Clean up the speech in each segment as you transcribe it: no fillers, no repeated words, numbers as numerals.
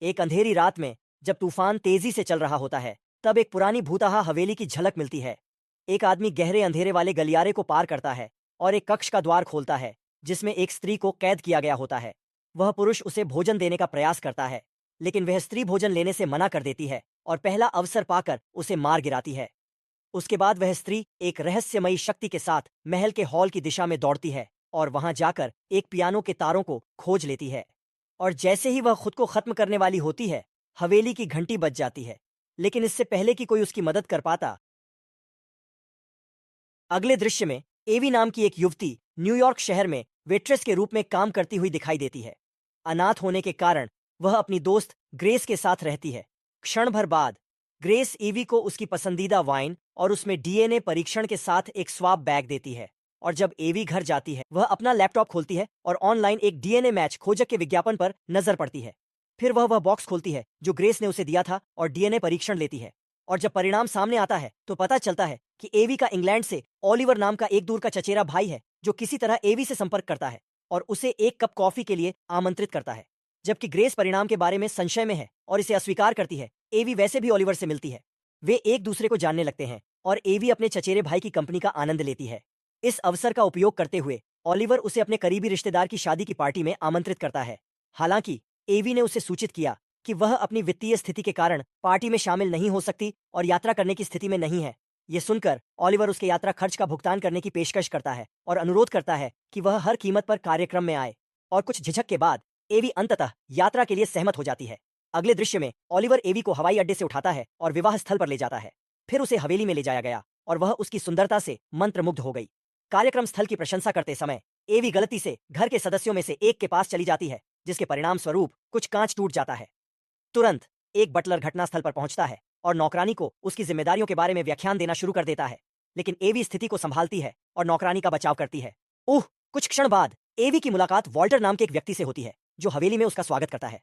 एक अंधेरी रात में जब तूफान तेजी से चल रहा होता है, तब एक पुरानी भूतहा हवेली की झलक मिलती है। एक आदमी गहरे अंधेरे वाले गलियारे को पार करता है और एक कक्ष का द्वार खोलता है जिसमें एक स्त्री को कैद किया गया होता है। वह पुरुष उसे भोजन देने का प्रयास करता है, लेकिन वह स्त्री भोजन लेने से मना कर देती है और पहला अवसर पाकर उसे मार गिराती है। उसके बाद वह स्त्री एक रहस्यमयी शक्ति के साथ महल के हॉल की दिशा में दौड़ती है और वहां जाकर एक पियानो के तारों को खोज लेती है। और जैसे ही वह खुद को खत्म करने वाली होती है, हवेली की घंटी बज जाती है। लेकिन इससे पहले कि कोई उसकी मदद कर पाता, अगले दृश्य में एवी नाम की एक युवती न्यूयॉर्क शहर में वेट्रेस के रूप में काम करती हुई दिखाई देती है। अनाथ होने के कारण वह अपनी दोस्त ग्रेस के साथ रहती है। क्षण भर बाद ग्रेस एवी को उसकी पसंदीदा वाइन और उसमें डीएनए परीक्षण के साथ एक स्वाब बैग देती है। और जब एवी घर जाती है, वह अपना लैपटॉप खोलती है और ऑनलाइन एक डीएनए मैच खोजक के विज्ञापन पर नजर पड़ती है। फिर वह बॉक्स खोलती है जो ग्रेस ने उसे दिया था और डीएनए परीक्षण लेती है। और जब परिणाम सामने आता है तो पता चलता है कि एवी का इंग्लैंड से ओलिवर नाम का एक दूर का चचेरा भाई है जो किसी तरह एवी से संपर्क करता है और उसे एक कप कॉफी के लिए आमंत्रित करता है। जबकि ग्रेस परिणाम के बारे में संशय में है और इसे अस्वीकार करती है, एवी वैसे भी ओलिवर से मिलती है। वे एक दूसरे को जानने लगते हैं और एवी अपने चचेरे भाई की कंपनी का आनंद लेती है। इस अवसर का उपयोग करते हुए ओलिवर उसे अपने करीबी रिश्तेदार की शादी की पार्टी में आमंत्रित करता है। हालांकि एवी ने उसे सूचित किया कि वह अपनी वित्तीय स्थिति के कारण पार्टी में शामिल नहीं हो सकती और यात्रा करने की स्थिति में नहीं है। ये सुनकर ओलिवर उसके यात्रा खर्च का भुगतान करने की पेशकश करता है और अनुरोध करता है कि वह हर कीमत पर कार्यक्रम में आए। और कुछ झिझक के बाद एवी अंततः यात्रा के लिए सहमत हो जाती है। अगले दृश्य में ओलिवर एवी को हवाई अड्डे से उठाता है और विवाह स्थल पर ले जाता है। फिर उसे हवेली में ले जाया गया और वह उसकी सुंदरता से मंत्रमुग्ध हो गई। कार्यक्रम स्थल की प्रशंसा करते समय एवी गलती से घर के सदस्यों में से एक के पास चली जाती है, जिसके परिणाम स्वरूप कुछ कांच टूट जाता है। तुरंत एक बटलर घटनास्थल पर पहुंचता है और नौकरानी को उसकी जिम्मेदारियों के बारे में व्याख्यान देना शुरू कर देता है। लेकिन एवी स्थिति को संभालती है और नौकरानी का बचाव करती है। कुछ क्षण बाद एवी की मुलाकात वॉल्टर नाम के एक व्यक्ति से होती है जो हवेली में उसका स्वागत करता है।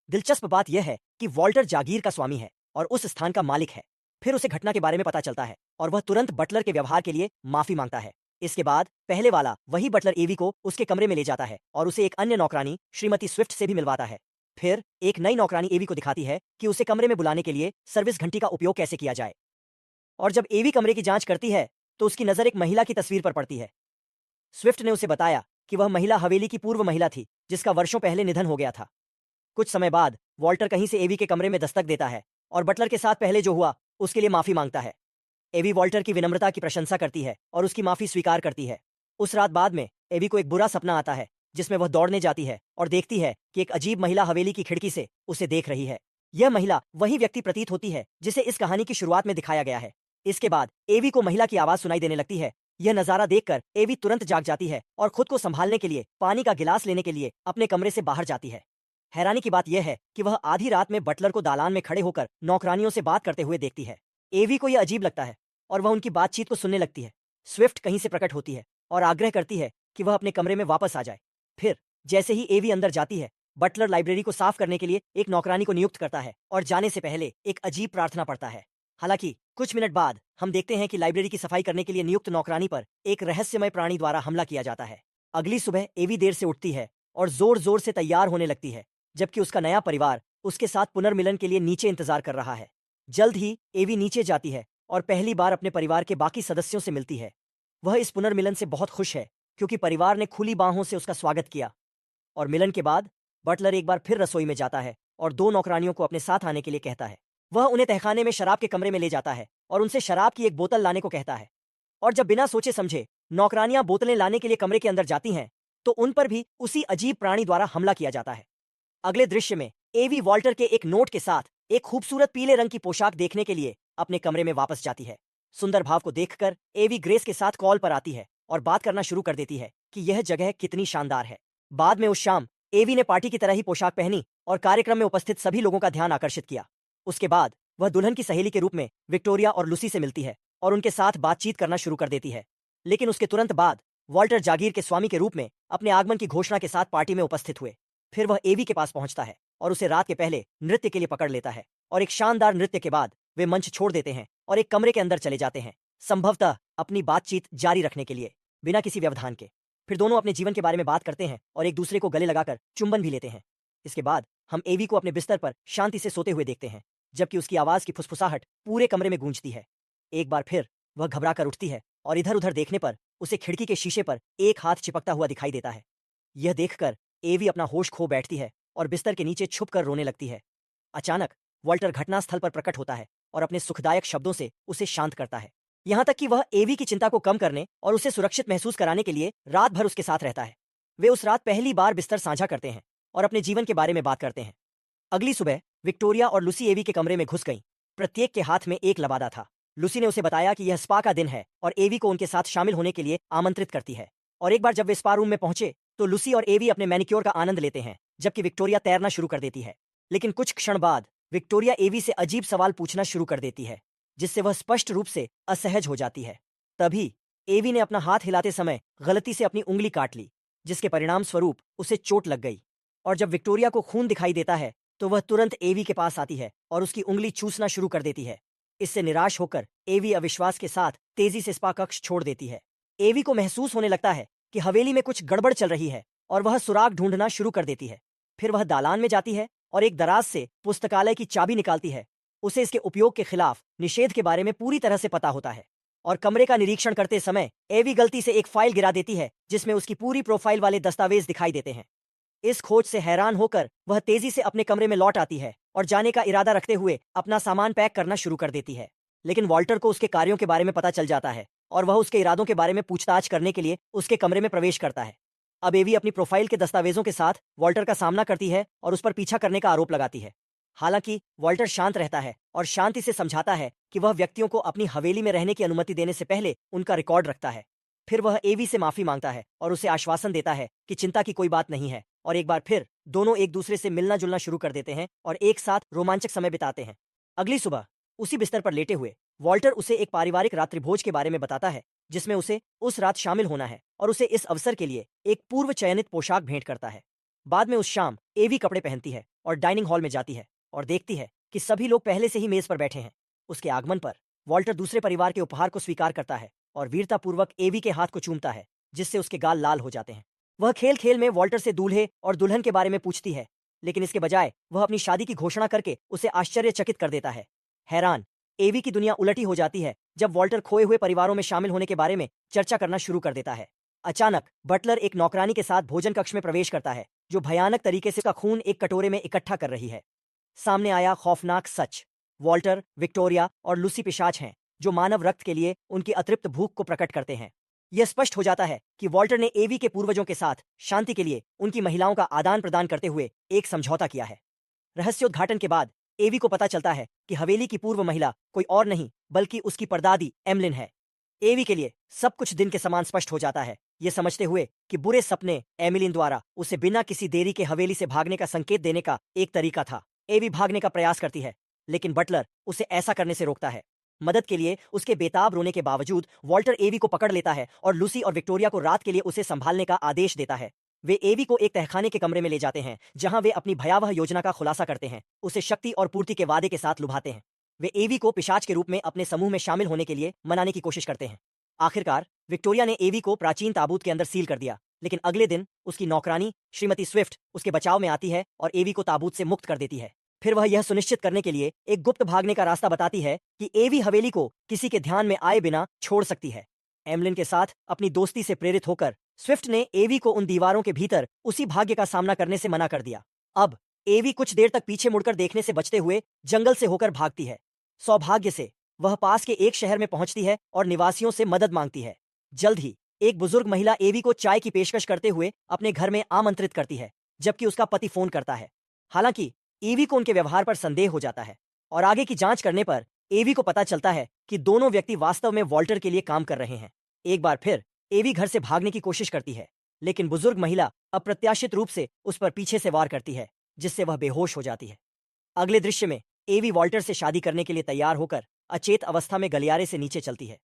दिलचस्प बात यह है कि वॉल्टर जागीर का स्वामी है और उस स्थान का मालिक है। फिर उसे घटना के बारे में पता चलता है और वह तुरंत बटलर के व्यवहार के लिए माफी मांगता है। इसके बाद पहले वाला वही बटलर एवी को उसके कमरे में ले जाता है और उसे एक अन्य नौकरानी श्रीमती स्विफ्ट से भी मिलवाता है। फिर एक नई नौकरानी एवी को दिखाती है कि उसे कमरे में बुलाने के लिए सर्विस घंटी का उपयोग कैसे किया जाए। और जब एवी कमरे की जांच करती है तो उसकी नजर एक महिला की तस्वीर पर पड़ती है। स्विफ्ट ने उसे बताया कि वह महिला हवेली की पूर्व महिला थी जिसका वर्षों पहले निधन हो गया था। कुछ समय बाद वॉल्टर कहीं से एवी के कमरे में दस्तक देता है और बटलर के साथ पहले जो हुआ उसके लिए माफी मांगता है। एवी वॉल्टर की विनम्रता की प्रशंसा करती है और उसकी माफी स्वीकार करती है। उस रात बाद में एवी को एक बुरा सपना आता है जिसमें वह दौड़ने जाती है और देखती है कि एक अजीब महिला हवेली की खिड़की से उसे देख रही है। यह महिला वही व्यक्ति प्रतीत होती है जिसे इस कहानी की शुरुआत में दिखाया गया है। इसके बाद एवी को महिला की आवाज सुनाई देने लगती है। यह नजारा देखकर एवी तुरंत जाग जाती है और खुद को संभालने के लिए पानी का गिलास लेने के लिए अपने कमरे से बाहर जाती है। हैरानी की बात यह है कि वह आधी रात में बटलर को दालान में खड़े होकर नौकरानियों से बात करते हुए देखती है। एवी को यह अजीब लगता है और वह उनकी बातचीत को सुनने लगती है। स्विफ्ट कहीं से प्रकट होती है और आग्रह करती है कि वह अपने कमरे में वापस आ जाए। फिर जैसे ही एवी अंदर जाती है, बटलर लाइब्रेरी को साफ करने के लिए एक नौकरानी को नियुक्त करता है और जाने से पहले एक अजीब प्रार्थना पढ़ता है। हालांकि कुछ मिनट बाद हम देखते हैं कि लाइब्रेरी की सफाई करने के लिए नियुक्त नौकरानी पर एक रहस्यमय प्राणी द्वारा हमला किया जाता है। अगली सुबह एवी देर से उठती है और जोर जोर से तैयार होने लगती है, जबकि उसका नया परिवार उसके साथ पुनर्मिलन के लिए नीचे इंतजार कर रहा है। जल्द ही एवी नीचे जाती है और पहली बार अपने परिवार के बाकी सदस्यों से मिलती है। वह इस पुनर्मिलन से बहुत खुश है क्योंकि परिवार ने खुली बाहों से उसका स्वागत किया। और मिलन के बाद बटलर एक बार फिर रसोई में जाता है और दो नौकरानियों को अपने साथ आने के लिए कहता है। वह उन्हें तहखाने में शराब के कमरे में ले जाता है और उनसे शराब की एक बोतल लाने को कहता है। और जब बिना सोचे समझे नौकरानियां बोतलें लाने के लिए कमरे के अंदर जाती हैं तो उन पर भी उसी अजीब प्राणी द्वारा हमला किया जाता है। अगले दृश्य में एवी वॉल्टर के एक नोट के साथ एक खूबसूरत पीले रंग की पोशाक देखने के लिए अपने कमरे में वापस जाती है। सुंदर भाव को देखकर एवी ग्रेस के साथ कॉल पर आती है और बात करना शुरू कर देती है कि यह जगह कितनी शानदार है। बाद में उस शाम एवी ने पार्टी की तरह ही पोशाक पहनी और कार्यक्रम में उपस्थित सभी लोगों का ध्यान आकर्षित किया। उसके बाद वह दुल्हन की सहेली के रूप में विक्टोरिया और लूसी से मिलती है और उनके साथ बातचीत करना शुरू कर देती है। लेकिन उसके तुरंत बाद वॉल्टर जागीर के स्वामी के रूप में अपने आगमन की घोषणा के साथ पार्टी में उपस्थित हुए। फिर वह एवी के पास पहुंचता है और उसे रात के पहले नृत्य के लिए पकड़ लेता है और एक शानदार नृत्य के बाद वे मंच छोड़ देते हैं और एक कमरे के अंदर चले जाते हैं, संभवतः अपनी बातचीत जारी रखने के लिए बिना किसी व्यवधान के। फिर दोनों अपने जीवन के बारे में बात करते हैं और एक दूसरे को गले लगाकर चुंबन भी लेते हैं। इसके बाद हम एवी को अपने बिस्तर पर शांति से सोते हुए देखते हैं, जबकि उसकी आवाज की फुसफुसाहट पूरे कमरे में गूंजती है। एक बार फिर वह घबरा कर उठती है और इधर उधर देखने पर उसे खिड़की के शीशे पर एक हाथ चिपकता हुआ दिखाई देता है। यह देखकर एवी अपना होश खो बैठती है और बिस्तर के नीचे छुप कर रोने लगती है। अचानक वॉल्टर घटनास्थल पर प्रकट होता है और अपने सुखदायक शब्दों से उसे शांत करता है। यहाँ तक कि वह एवी की चिंता को कम करने और उसे सुरक्षित महसूस कराने के लिए रात भर उसके साथ रहता है। वे उस रात पहली बार बिस्तर साझा करते हैं और अपने जीवन के बारे में बात करते हैं। अगली सुबह विक्टोरिया और लूसी एवी के कमरे में घुस गईं। प्रत्येक के हाथ में एक लबादा था। लूसी ने उसे बताया कि यह स्पा का दिन है और एवी को उनके साथ शामिल होने के लिए आमंत्रित करती है। और एक बार जब वे स्पा रूम में पहुंचे तो लूसी और एवी अपने मैनिक्योर का आनंद लेते हैं, जबकि विक्टोरिया तैरना शुरू कर देती है। लेकिन कुछ क्षण बाद विक्टोरिया एवी से अजीब सवाल पूछना शुरू कर देती है, जिससे वह स्पष्ट रूप से असहज हो जाती है। तभी एवी ने अपना हाथ हिलाते समय गलती से अपनी उंगली काट ली, जिसके परिणाम स्वरूप उसे चोट लग गई। और जब विक्टोरिया को खून दिखाई देता है तो वह तुरंत एवी के पास आती है और उसकी उंगली चूसना शुरू कर देती है। इससे निराश होकर एवी अविश्वास के साथ तेजी से स्पा कक्ष छोड़ देती है। एवी को महसूस होने लगता है कि हवेली में कुछ गड़बड़ चल रही है और वह सुराग ढूंढना शुरू कर देती है। फिर वह दालान में जाती है और एक दराज से पुस्तकालय की चाबी निकालती है। उसे इसके उपयोग के खिलाफ निषेध के बारे में पूरी तरह से पता होता है। और कमरे का निरीक्षण करते समय एवी गलती से एक फाइल गिरा देती है जिसमें उसकी पूरी प्रोफाइल वाले दस्तावेज दिखाई देते हैं। इस खोज से हैरान होकर वह तेजी से अपने कमरे में लौट आती है और जाने का इरादा रखते हुए अपना सामान पैक करना शुरू कर देती है। लेकिन वॉल्टर को उसके कार्यों के बारे में पता चल जाता है और वह उसके इरादों के बारे में पूछताछ करने के लिए उसके कमरे में प्रवेश करता है। अब एवी अपनी प्रोफाइल के दस्तावेजों के साथ वॉल्टर का सामना करती है और उस पर पीछा करने का आरोप लगाती है। हालांकि वॉल्टर शांत रहता है और शांति से समझाता है कि वह व्यक्तियों को अपनी हवेली में रहने की अनुमति देने से पहले उनका रिकॉर्ड रखता है। फिर वह एवी से माफी मांगता है और उसे आश्वासन देता है कि चिंता की कोई बात नहीं है। और एक बार फिर दोनों एक दूसरे से मिलना जुलना शुरू कर देते हैं और एक साथ रोमांचक समय बिताते हैं। अगली सुबह उसी बिस्तर पर लेटे हुए वॉल्टर उसे एक पारिवारिक रात्रिभोज के बारे में बताता है, जिसमें उसे उस रात शामिल होना है और उसे इस अवसर के लिए एक पूर्व चयनित पोशाक भेंट करता है। बाद में उस शाम एवी कपड़े पहनती है और डाइनिंग हॉल में जाती है और देखती है कि सभी लोग पहले से ही मेज पर बैठे हैं। उसके आगमन पर वॉल्टर दूसरे परिवार के उपहार को स्वीकार करता है और वीरतापूर्वक एवी के हाथ को चूमता है, जिससे उसके गाल लाल हो जाते हैं। वह खेल खेल में वॉल्टर से दूल्हे और दुल्हन के बारे में पूछती है, लेकिन इसके बजाय वह अपनी शादी की घोषणा करके उसे आश्चर्यचकित कर देता है। हैरान एवी की दुनिया उलटी हो जाती है जब वॉल्टर खोए हुए परिवारों में शामिल होने के बारे में चर्चा करना शुरू कर देता है। अचानक बटलर एक नौकरानी के साथ भोजन कक्ष में प्रवेश करता है, जो भयानक तरीके से उसका खून एक कटोरे में इकट्ठा कर रही है। सामने आया खौफनाक सच, वॉल्टर, विक्टोरिया और लूसी पिशाच हैं, जो मानव रक्त के लिए उनकी अतृप्त भूख को प्रकट करते हैं। यह स्पष्ट हो जाता है कि वॉल्टर ने एवी के पूर्वजों के साथ शांति के लिए उनकी महिलाओं का आदान प्रदान करते हुए एक समझौता किया है। रहस्योद्घाटन के बाद एवी को पता चलता है कि हवेली की पूर्व महिला कोई और नहीं बल्कि उसकी परदादी एमलिन है। एवी के लिए सब कुछ दिन के समान स्पष्ट हो जाता है, ये समझते हुए कि बुरे सपने एमिलिन द्वारा उसे बिना किसी देरी के हवेली से भागने का संकेत देने का एक तरीका था। एवी भागने का प्रयास करती है, लेकिन बटलर उसे ऐसा करने से रोकता है। मदद के लिए उसके बेताब रोने के बावजूद वॉल्टर एवी को पकड़ लेता है और लूसी और विक्टोरिया को रात के लिए उसे संभालने का आदेश देता है। वे एवी को एक तहखाने के कमरे में ले जाते हैं, जहां वे अपनी भयावह योजना का खुलासा करते हैं, उसे शक्ति और पूर्ति के वादे के साथ लुभाते हैं। वे एवी को पिशाच के रूप में अपने समूह में शामिल होने के लिए मनाने की कोशिश करते हैं। आखिरकार विक्टोरिया ने एवी को प्राचीन ताबूत के अंदर सील कर दिया, लेकिन अगले दिन उसकी नौकरानी श्रीमती स्विफ्ट उसके बचाव में आती है और एवी को ताबूत से मुक्त कर देती है। फिर वह यह सुनिश्चित करने के लिए एक गुप्त भागने का रास्ता बताती है कि एवी हवेली को किसी के ध्यान में आए बिना छोड़ सकती है। एमलिन के साथ अपनी दोस्ती से प्रेरित होकर स्विफ्ट ने एवी को उन दीवारों के भीतर उसी भाग्य का सामना करने से मना कर दिया। अब एवी कुछ देर तक पीछे मुड़कर देखने से बचते हुए जंगल से होकर भागती है। सौभाग्य से वह पास के एक शहर में पहुंचती है और निवासियों से मदद मांगती है। जल्द ही एक बुजुर्ग महिला एवी को चाय की पेशकश करते हुए अपने घर में आमंत्रित करती है, जबकि उसका पति फोन करता है। हालांकि एवी को उनके व्यवहार पर संदेह हो जाता है और आगे की जांच करने पर एवी को पता चलता है कि दोनों व्यक्ति वास्तव में वॉल्टर के लिए काम कर रहे हैं। एक बार फिर एवी घर से भागने की कोशिश करती है, लेकिन बुजुर्ग महिला अप्रत्याशित रूप से उस पर पीछे से वार करती है, जिससे वह बेहोश हो जाती है। अगले दृश्य में एवी वॉल्टर से शादी करने के लिए तैयार होकर अचेत अवस्था में गलियारे से नीचे चलती है।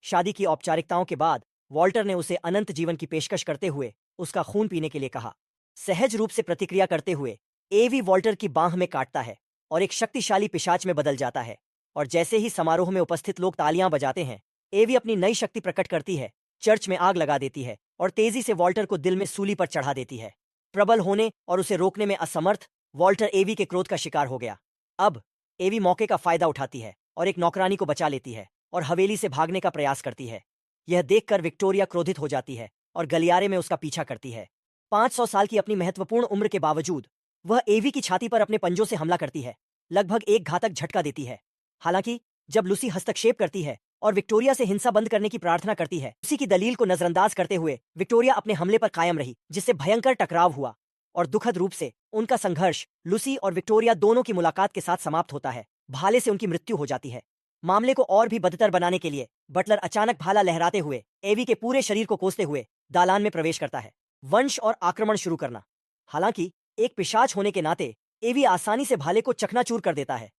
शादी की औपचारिकताओं के बाद वॉल्टर ने उसे अनंत जीवन की पेशकश करते हुए उसका खून पीने के लिए कहा। सहज रूप से प्रतिक्रिया करते हुए एवी वॉल्टर की बांह में काटता है और एक शक्तिशाली पिशाच में बदल जाता है। और जैसे ही समारोह में उपस्थित लोग तालियां बजाते हैं, एवी अपनी नई शक्ति प्रकट करती है, चर्च में आग लगा देती है और तेजी से वॉल्टर को दिल में सूली पर चढ़ा देती है। प्रबल होने और उसे रोकने में असमर्थ वॉल्टर एवी के क्रोध का शिकार हो गया। अब एवी मौके का फायदा उठाती है और एक नौकरानी को बचा लेती है और हवेली से भागने का प्रयास करती है। यह देखकर विक्टोरिया क्रोधित हो जाती है और गलियारे में उसका पीछा करती है। 500 साल की अपनी महत्वपूर्ण उम्र के बावजूद वह एवी की छाती पर अपने पंजों से हमला करती है, लगभग एक घातक झटका देती है। हालांकि जब लूसी हस्तक्षेप करती है और विक्टोरिया से हिंसा बंद करने की प्रार्थना करती है, उसी की दलील को नजरअंदाज करते हुए विक्टोरिया अपने हमले पर कायम रही, जिससे भयंकर टकराव हुआ और दुखद रूप से उनका संघर्ष लूसी और विक्टोरिया दोनों की मुलाकात के साथ समाप्त होता है। भाले से उनकी मृत्यु हो जाती है। मामले को और भी बदतर बनाने के लिए बटलर अचानक भाला लहराते हुए एवी के पूरे शरीर को कोसते हुए दालान में प्रवेश करता है। वंश और आक्रमण शुरू करना। हालांकि एक पिशाच होने के नाते एवी आसानी से भाले को चकनाचूर कर देता है।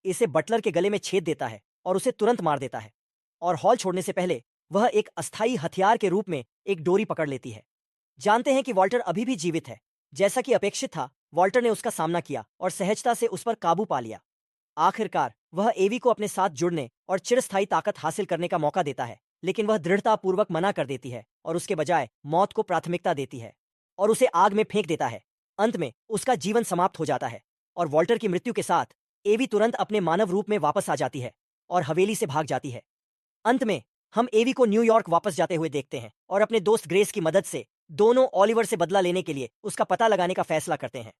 इसे बटलर के गले में छेद देता है और उसे तुरंत मार देता है। और हॉल छोड़ने से पहले वह एक अस्थायी हथियार के रूप में एक डोरी पकड़ लेती है। जानते हैं कि वॉल्टर अभी भी जीवित है। जैसा कि अपेक्षित था, वॉल्टर ने उसका सामना किया और सहजता से उस पर काबू पा लिया। आखिरकार वह एवी को अपने साथ जुड़ने और चिरस्थायी ताकत हासिल करने का मौका देता है, लेकिन वह दृढ़तापूर्वक मना कर देती है और उसके बजाय मौत को प्राथमिकता देती है और उसे आग में फेंक देता है। अंत में उसका जीवन समाप्त हो जाता है और वॉल्टर की मृत्यु के साथ एवी तुरंत अपने मानव रूप में वापस आ जाती है और हवेली से भाग जाती है। अंत में हम एवी को न्यूयॉर्क वापस जाते हुए देखते हैं और अपने दोस्त ग्रेस की मदद से दोनों ओलिवर से बदला लेने के लिए उसका पता लगाने का फैसला करते हैं।